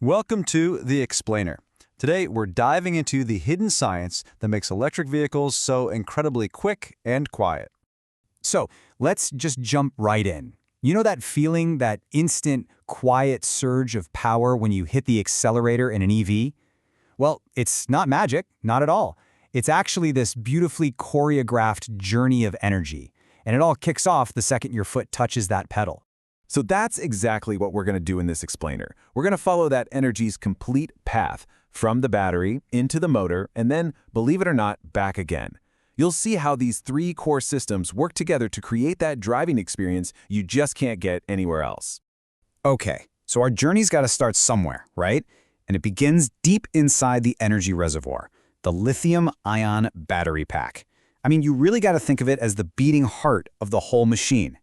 Welcome to The Explainer. Today, we're diving into the hidden science that makes electric vehicles so incredibly quick and quiet. So let's just jump right in. You know that feeling, that instant, quiet surge of power when you hit the accelerator in an EV? Well, it's not magic, not at all. It's actually this beautifully choreographed journey of energy, and it all kicks off the second your foot touches that pedal. So that's exactly what we're going to do in this explainer. We're going to follow that energy's complete path from the battery into the motor and then, believe it or not, back again. You'll see how these three core systems work together to create that driving experience you just can't get anywhere else. Okay, so our journey's got to start somewhere, right? And it begins deep inside the energy reservoir, the lithium-ion battery pack. I mean, you really got to think of it as the beating heart of the whole machine.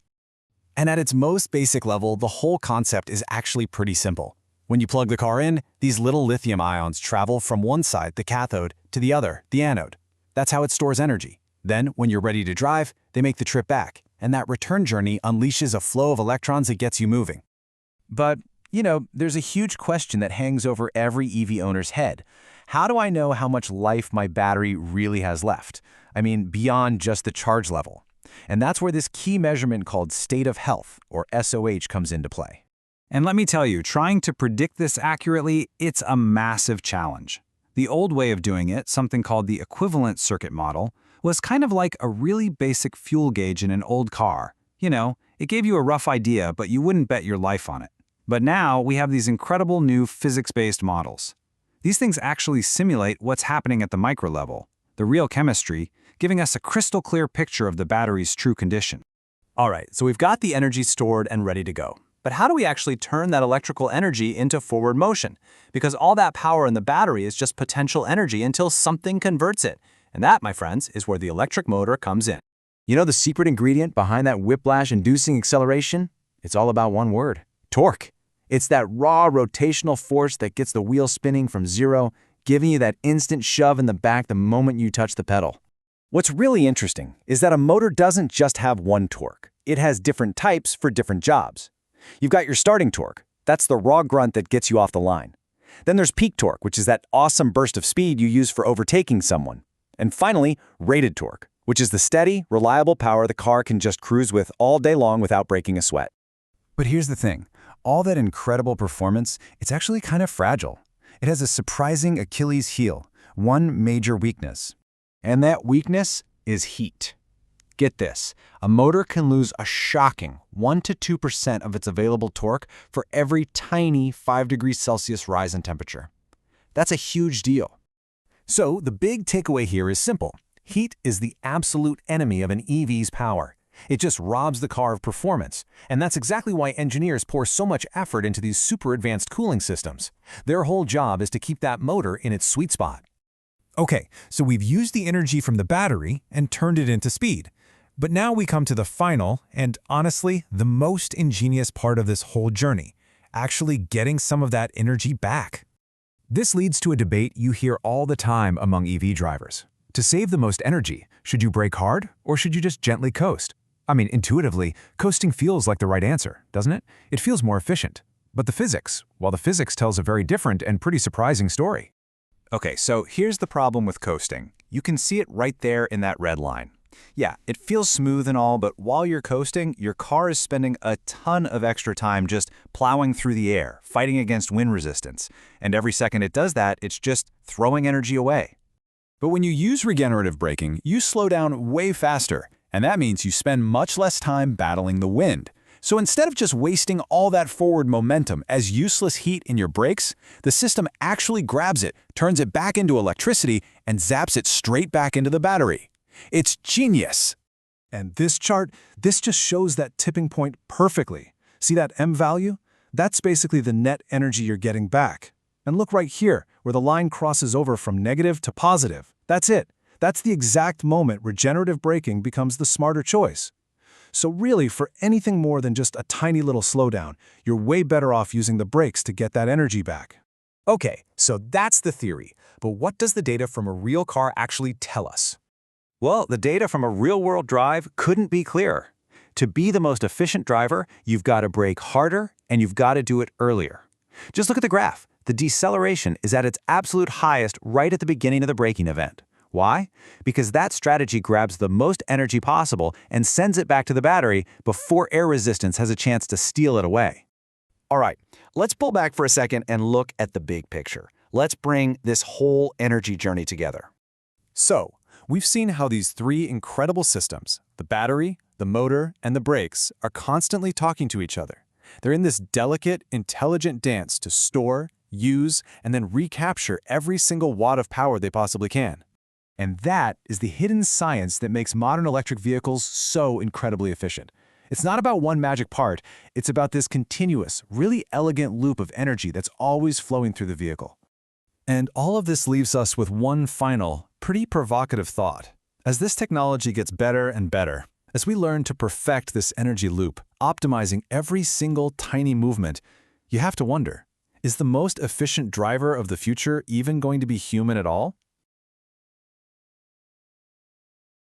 And at its most basic level, the whole concept is actually pretty simple. When you plug the car in, these little lithium ions travel from one side, the cathode, to the other, the anode. That's how it stores energy. Then, when you're ready to drive, they make the trip back, and that return journey unleashes a flow of electrons that gets you moving. But, there's a huge question that hangs over every EV owner's head. How do I know how much life my battery really has left? I mean, beyond just the charge level. And that's where this key measurement called state of health, or SOH, comes into play. And let me tell you, trying to predict this accurately, it's a massive challenge. The old way of doing it, something called the equivalent circuit model, was kind of like a really basic fuel gauge in an old car. It gave you a rough idea, but you wouldn't bet your life on it. But now we have these incredible new physics-based models. These things actually simulate what's happening at the micro level, the real chemistry, giving us a crystal clear picture of the battery's true condition. All right, so we've got the energy stored and ready to go. But how do we actually turn that electrical energy into forward motion? Because all that power in the battery is just potential energy until something converts it. And that, my friends, is where the electric motor comes in. You know the secret ingredient behind that whiplash-inducing acceleration? It's all about one word: torque. It's that raw rotational force that gets the wheel spinning from zero, giving you that instant shove in the back the moment you touch the pedal. What's really interesting is that a motor doesn't just have one torque. It has different types for different jobs. You've got your starting torque. That's the raw grunt that gets you off the line. Then there's peak torque, which is that awesome burst of speed you use for overtaking someone. And finally, rated torque, which is the steady, reliable power the car can just cruise with all day long without breaking a sweat. But here's the thing. All that incredible performance, it's actually kind of fragile. It has a surprising Achilles heel, one major weakness. And that weakness is heat. Get this, a motor can lose a shocking 1 to 2% of its available torque for every tiny 5 degrees Celsius rise in temperature. That's a huge deal. So the big takeaway here is simple. Heat is the absolute enemy of an EV's power. It just robs the car of performance. And that's exactly why engineers pour so much effort into these super advanced cooling systems. Their whole job is to keep that motor in its sweet spot. Okay, so we've used the energy from the battery and turned it into speed. But now we come to the final, and honestly, the most ingenious part of this whole journey, actually getting some of that energy back. This leads to a debate you hear all the time among EV drivers. To save the most energy, should you brake hard or should you just gently coast? I mean, intuitively, coasting feels like the right answer, doesn't it? It feels more efficient. But the physics tells a very different and pretty surprising story. Okay, so here's the problem with coasting. You can see it right there in that red line. Yeah, it feels smooth and all, but while you're coasting, your car is spending a ton of extra time just plowing through the air, fighting against wind resistance. And every second it does that, it's just throwing energy away. But when you use regenerative braking, you slow down way faster, and that means you spend much less time battling the wind. So instead of just wasting all that forward momentum as useless heat in your brakes, the system actually grabs it, turns it back into electricity, and zaps it straight back into the battery. It's genius! And this chart, this just shows that tipping point perfectly. See that M value? That's basically the net energy you're getting back. And look right here, where the line crosses over from negative to positive. That's it. That's the exact moment regenerative braking becomes the smarter choice. So really, for anything more than just a tiny little slowdown, you're way better off using the brakes to get that energy back. Okay, so that's the theory. But what does the data from a real car actually tell us? Well, the data from a real-world drive couldn't be clearer. To be the most efficient driver, you've got to brake harder and you've got to do it earlier. Just look at the graph. The deceleration is at its absolute highest right at the beginning of the braking event. Why? Because that strategy grabs the most energy possible and sends it back to the battery before air resistance has a chance to steal it away. All right, let's pull back for a second and look at the big picture. Let's bring this whole energy journey together. So, we've seen how these three incredible systems, the battery, the motor, and the brakes, are constantly talking to each other. They're in this delicate, intelligent dance to store, use, and then recapture every single watt of power they possibly can. And that is the hidden science that makes modern electric vehicles so incredibly efficient. It's not about one magic part, it's about this continuous, really elegant loop of energy that's always flowing through the vehicle. And all of this leaves us with one final, pretty provocative thought. As this technology gets better and better, as we learn to perfect this energy loop, optimizing every single tiny movement, you have to wonder, is the most efficient driver of the future even going to be human at all?